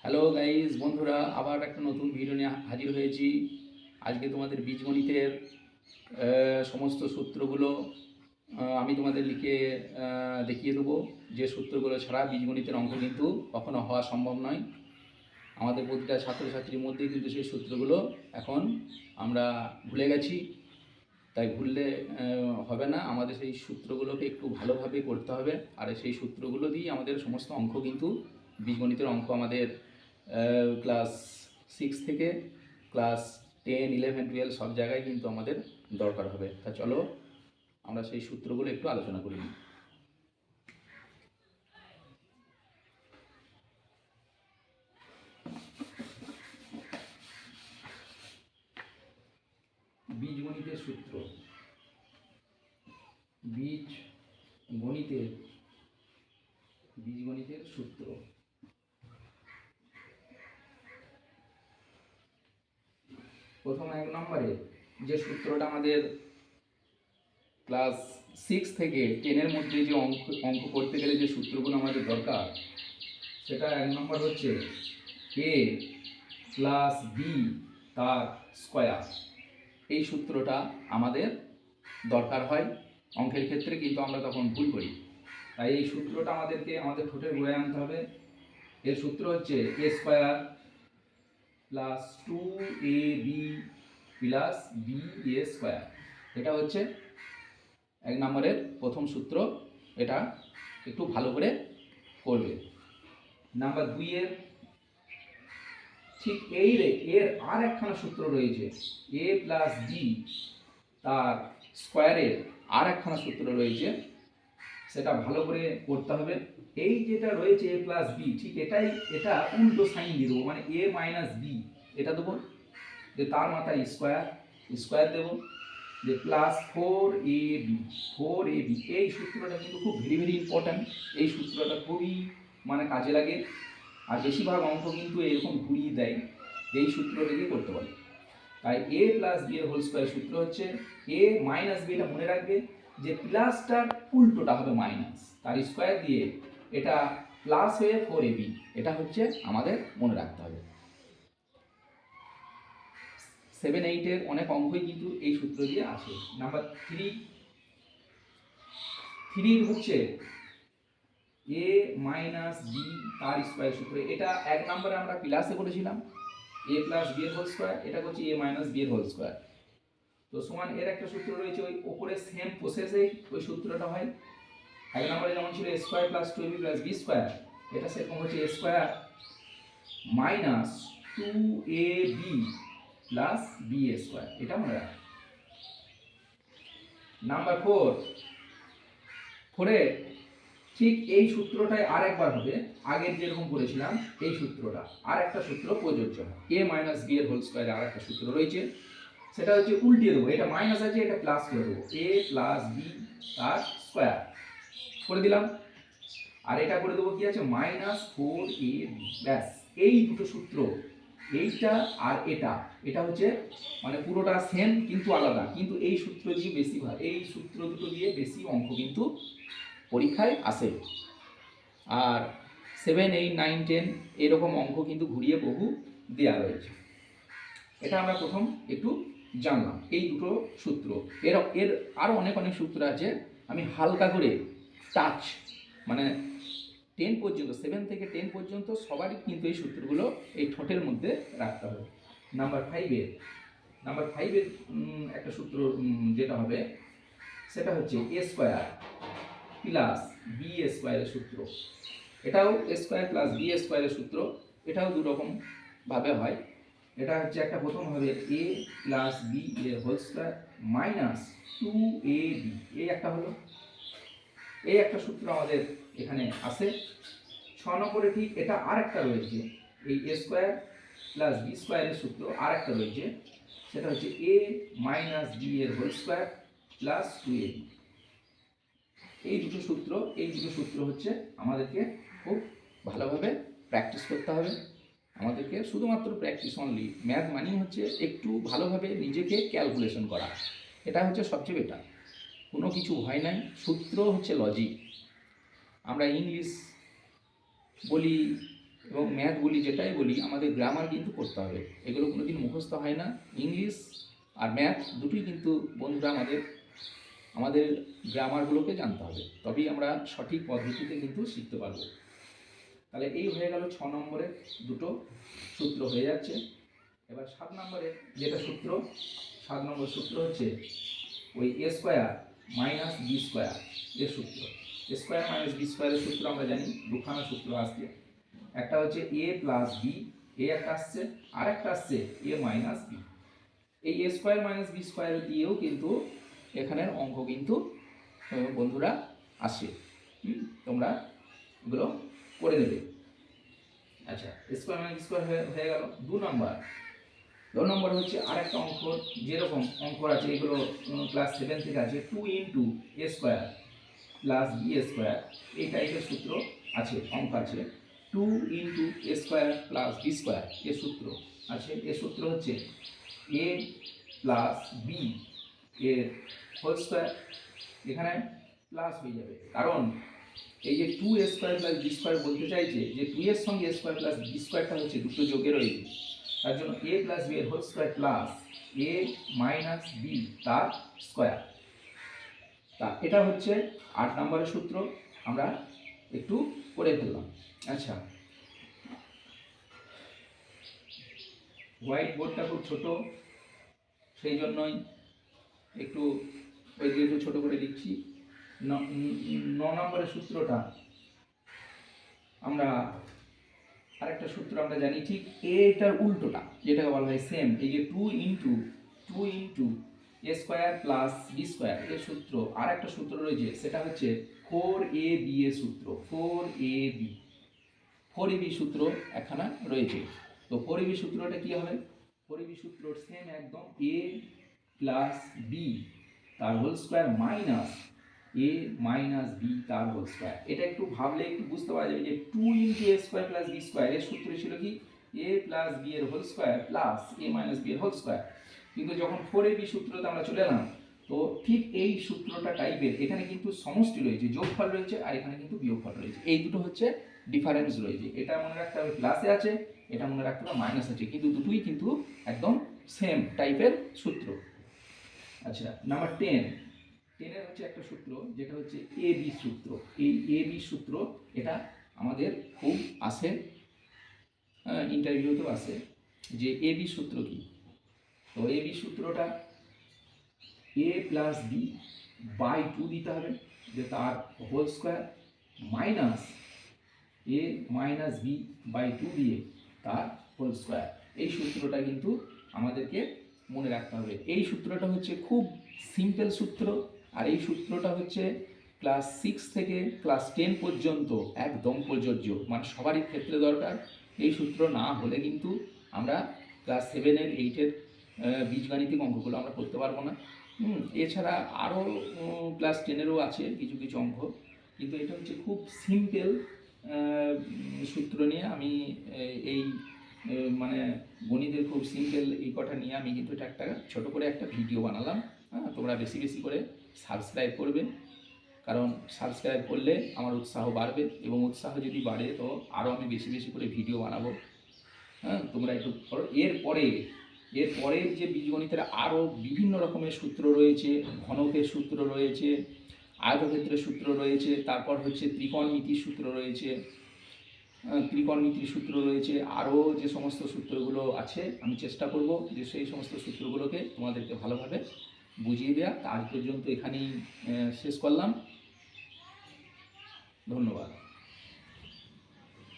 Hello guys, বন্ধুরা, আবার একটা নতুন ভিডিও নিয়ে হাজির হয়েছি। আজকে তোমাদের বীজগণিতের সমস্ত সূত্রগুলো আমি তোমাদের লিখে দেখিয়ে দেবো। যে সূত্রগুলো ছাড়া বীজগণিতের অঙ্ক কিন্তু কখনো হওয়া সম্ভব নয়। আমাদের প্রতিটা ছাত্রছাত্রীর মধ্যেই কিন্তু সেই সূত্রগুলো এখন আমরা ভুলে গেছি। তাই ভুললে হবে না, আমাদের সেই সূত্রগুলোকে একটু ভালোভাবে করতে হবে। আর সেই সূত্রগুলো দিয়েই আমাদের সমস্ত অঙ্ক কিন্তু বীজগণিতের অঙ্ক আমাদের ক্লাস 6 থেকে ক্লাস 10, 11, 12 সব জায়গায় কিন্তু আমাদের দরকার হবে। তা চলো আমরা সেই সূত্রগুলো একটু আলোচনা করি। বীজগণিতের সূত্র। বীজগণিতের সূত্র প্রথম 1 নম্বরে যে সূত্রটা আমাদের ক্লাস 6 থেকে 10-এর মধ্যে যে অঙ্ক করতে গেলে যে সূত্রগুলো আমাদের দরকার, সেটা 1 নম্বর হচ্ছে a প্লাস বি তার স্কোয়ার। এই সূত্রটা আমাদের দরকার হয় অঙ্কের ক্ষেত্রে, কিন্তু আমরা তখন ভুল করি। তাই এই সূত্রটা আমাদেরকে আমাদের ঠোঁটের গোড়ায় আনতে হবে। এর সূত্র হচ্ছে a square plus 2ab plus b এ স্কোয়ার। এটা হচ্ছে 1 নম্বরের প্রথম সূত্র। এটা একটু ভালো করে করবে। নাম্বার 2 এর ঠিক এর আর একখানা সূত্র রয়েছে, a প্লাস বি তার স্কোয়ারের আর একখানা সূত্র রয়েছে, সেটা ভালো করে করতে হবে। এই যেটা রয়েছে a প্লাস বি, ঠিক এটা উল্টো সাইন দিয়ে দেবো, মানে a মাইনাস বি এটা দেবো, যে তার মাথায় স্কোয়ার দেবো, যে প্লাস 4ab। এই সূত্রটা কিন্তু খুব ভেরি ইম্পর্ট্যান্ট। এই সূত্রটা খুবই কাজে লাগে। আর বেশিরভাগ অঙ্ক কিন্তু এরকম ঘুরিয়ে দেয়, এই সূত্রটাকে করতে পারে। তাই a প্লাস বি এর হোল স্কোয়ার সূত্র হচ্ছে a মাইনাস বি। এটা মনে রাখবে যে প্লাসটার উল্টোটা হবে মাইনাস, তার স্কোয়ার দিয়ে এটা প্লাস হয়ে 4ab। এটা হচ্ছে আমাদের মনে রাখতে হবে। 7, 8-এর অনেক অঙ্কই কিন্তু এই সূত্র দিয়ে আসে। নাম্বার 3 হচ্ছে a মাইনাস বি তার স্কোয়ার সূত্র। এটা 1 নম্বরে আমরা প্লাসে করেছিলাম, a প্লাস বি এর হোল স্কোয়ার। এটা হচ্ছে a মাইনাস বি এর হোল স্কোয়ার। তো সমান এর একটা সূত্র রয়েছে, ওই উপরে সেম প্রসেসেই ওই সূত্রটা হয়। 1 নম্বরে যেমন ছিল a square plus 2ab plus b square, এটা সেরকম হচ্ছে a square minus 2ab plus b square. এটা মনে রাখ। নাম্বার 4 ঠিক এই সূত্রটাই আর একবার হবে, আগের যেরকম করেছিলাম এই সূত্রটা আর একটা সূত্র প্রযোজ্য হয়। a মাইনাস বি এর হোল স্কোয়ারে আর একটা সূত্র রয়েছে, সেটা হচ্ছে উল্টিয়ে দেবো। এটা মাইনাস আছে, এটা প্লাস করে দেবো, a প্লাস বি তার স্কোয়ার করে দিলাম। আর এটা করে দেবো কি আছে, মাইনাস 4ab। ব্যাস, এই দুটো সূত্র, এইটা আর এটা হচ্ছে পুরোটা সেম কিন্তু আলাদা। কিন্তু এই সূত্র দিয়ে বেশি হয়, এই সূত্র দুটো দিয়ে বেশি অঙ্ক কিন্তু পরীক্ষায় আসে। আর 7, 8, 9, 10 এরকম অঙ্ক কিন্তু ঘুরিয়ে বহু দেওয়া রয়েছে। এটা আমরা প্রথম একটু জানলাম এই দুটো সূত্র। এর আরও অনেক সূত্র আছে, আমি হালকা করে টাচ 10 পর্যন্ত, 7 থেকে 10 পর্যন্ত সবারই কিন্তু এই সূত্রগুলো এই ঠোঁটের মধ্যে রাখতে হবে। নাম্বার 5-এর একটা সূত্র যেটা হবে, সেটা হচ্ছে a স্কোয়ার প্লাস বি স্কোয়ারের সূত্র। এটাও a স্কোয়ার প্লাস বি স্কোয়ারের সূত্র। এটাও দুরকম ভাবে হয়। এটা হচ্ছে একটা প্রথম হবে a প্লাস বি এর হোল স্কোয়ার মাইনাস 2ab। এই একটা হলো, এই একটা সূত্র আমাদের এখানে আসে। 6 নম্বরে ঠিক এটা আর একটা রয়েছে, এই a স্কোয়ার প্লাস বি স্কোয়ারের সূত্র আর একটা রয়েছে, সেটা হচ্ছে a মাইনাস বি এর হোল স্কোয়ার প্লাস 2ab। এই দুটো সূত্র হচ্ছে আমাদেরকে খুব ভালোভাবে প্র্যাকটিস করতে হবে। আমাদেরকে শুধুমাত্র প্র্যাকটিস অনলি। ম্যাথ মানেই হচ্ছে একটু ভালোভাবে নিজেকে ক্যালকুলেশন করা, এটা হচ্ছে সবচেয়ে বেটার। কোনো কিছু হয় নাই, সূত্র হচ্ছে লজিক। আমরা ইংলিশ বলি, এবং ম্যাথগুলি যেটাই বলি আমাদের গ্রামার কিন্তু করতে হবে, এগুলো কোনোদিন মুখস্থ হয় না। ইংলিশ আর ম্যাথ দুটোই কিন্তু বন্ধুরা আমাদের আমাদের গ্রামারগুলোকে জানতে হবে, তবেই আমরা সঠিক পদ্ধতিতে কিন্তু শিখতে পারবো। তাহলে এই হয়ে গেল 6 নম্বরের দুটো সূত্র হয়ে যাচ্ছে। এবার 7 নম্বরের যেটা সূত্র, 7 নম্বর সূত্র হচ্ছে ওই এ স্কোয়ার মাইনাস বি স্কোয়ার এর সূত্র। এ স্কোয়ার মাইনাস বি স্কোয়ারের সূত্র আমরা জানি দুখানা সূত্র আসছে, একটা হচ্ছে এ প্লাস বি, এ একটা আসছে, আর একটা আসছে এ মাইনাস বি। এই এ স্কোয়ার মাইনাস বি স্কোয়ার দিয়েও কিন্তু এখানের অঙ্ক কিন্তু বন্ধুরা আসে, তোমরা এগুলো করে নেবে। আচ্ছা, স্কোয়ার মাইনাস স্কোয়ার হয়ে গেল। 2 নম্বর হচ্ছে আর একটা অঙ্ক, যেরকম অঙ্ক আছে এগুলো ক্লাস 7 থেকে আছে, 2 ইন্টু এ স্কোয়ার প্লাস বি স্কোয়ার, এই টাইপের সূত্র আছে, অঙ্ক আছে। 2 ইন্টু এ স্কোয়ার প্লাস বি স্কোয়ার এর সূত্র আছে। এর সূত্র হচ্ছে এ প্লাস বি এর হোল স্কোয়ার, এখানে প্লাস হয়ে যাবে, কারণ এই যে 2 এ স্কোয়ার প্লাস বি স্কোয়ার বলতে চাইছে যে 2 এর সঙ্গে এ স্কোয়ার প্লাস বি স্কোয়ারটা হচ্ছে দুটো যোগে রয়েছে, তার জন্য এ প্লাস বি এর হোল স্কোয়ার প্লাস এ মাইনাস বি তার স্কোয়ার। তা এটা হচ্ছে 8 নম্বরের সূত্র, আমরা একটু করে ফেললাম। আচ্ছা, হোয়াইট বোর্ডটা খুব ছোট, সেই জন্যই একটু ওই দিয়ে একটু ছোটো করে লিখছি। 9 নম্বরের সূত্রটা আমরা আরেকটা সূত্র আমরা জানি ঠিক এটার উল্টোটা, যেটাকে বলা হয় সেম, এই যে 2 ইন্টু এ স্কোয়ার প্লাস বি স্কোয়ার এর সূত্র আর একটা সূত্র রয়েছে, সেটা হচ্ছে 4ab এর সূত্র। 4ab সূত্র একখানা রয়েছে। তো 4ab সূত্রটা কি হবে? 4ab সূত্র সেম একদম, এ প্লাস বি তার whole square minus a minus B তার হোল স্কোয়ার। এটা একটু ভাবলে একটু বুঝতে পারা যাবে যে 2 ইন্টু এ স্কোয়ার প্লাস বি স্কোয়ার এর সূত্র ছিল কি এ প্লাস বি এর হোল স্কোয়ার প্লাস এ মাইনাস বি এর হোল স্কোয়ার। কিন্তু যখন 4ab সূত্রতে আমরা চলে এলাম, তো ঠিক এই সূত্রটা টাইপের এখানে কিন্তু সমষ্টি রয়েছে, যোগফল রয়েছে, আর এখানে কিন্তু বিয়োগফল রয়েছে। এই দুটো হচ্ছে ডিফারেন্স রয়েছে, এটা মনে রাখতে হবে প্লাসে আছে, এটা মনে রাখতে হবে মাইনাস আছে, কিন্তু দুটোই কিন্তু একদম সেম টাইপের সূত্র। আচ্ছা, নাম্বার 10 10-এর হচ্ছে একটা সূত্র, যেটা হচ্ছে এ বি সূত্র। এই এ বি সূত্র এটা আমাদের খুব আসে, ইন্টারভিউতেও আসে যে এ বি সূত্র কি। তো এ বি সূত্রটা এ প্লাস বি বাই 2 দিতে হবে, যে তার whole square minus a minus b by 2 দিয়ে তার হোল স্কোয়ার। এই সূত্রটা কিন্তু আমাদেরকে মনে রাখতে হবে। এই সূত্রটা হচ্ছে খুব সিম্পল সূত্র, আর এই সূত্রটা হচ্ছে ক্লাস 6 থেকে ক্লাস 10 পর্যন্ত একদম প্রযোজ্য, মানে সবারই ক্ষেত্রে দরকার। এই সূত্র না হলে কিন্তু আমরা ক্লাস 7-এর 8-এর বীজগাণিতিক অঙ্কগুলো আমরা করতে পারবো না। এছাড়া আরও ক্লাস 10-এরও আছে কিছু কিছু অঙ্ক, কিন্তু এটা হচ্ছে খুব সিম্পল সূত্র নিয়ে আমি এই মানে গণিতের খুব সিম্পল এই কটা নিয়ে আমি কিন্তু এটা একটা ছোটো করে একটা ভিডিও বানালাম। হ্যাঁ, তোমরা বেশি বেশি করে সাবস্ক্রাইব করবে, কারণ সাবস্ক্রাইব করলে আমার উৎসাহ বাড়বে, এবং উৎসাহ যদি বাড়ে তো আরও আমি বেশি বেশি করে ভিডিও বানাবো। হ্যাঁ, তোমরা একটু করো। এরপরের যে বীজগণিতের আরও বিভিন্ন রকমের সূত্র রয়েছে, ঘনকের সূত্র রয়েছে, আয়তক্ষেত্রের সূত্র রয়েছে, তারপর হচ্ছে ত্রিকোণমিতির সূত্র রয়েছে, আরও যে সমস্ত সূত্রগুলো আছে আমি চেষ্টা করব যে সেই সমস্ত সূত্রগুলোকে তোমাদেরকে ভালোভাবে বুঝিয়ে দেওয়া। আজ পর্যন্ত এখানেই শেষ করলাম। ধন্যবাদ।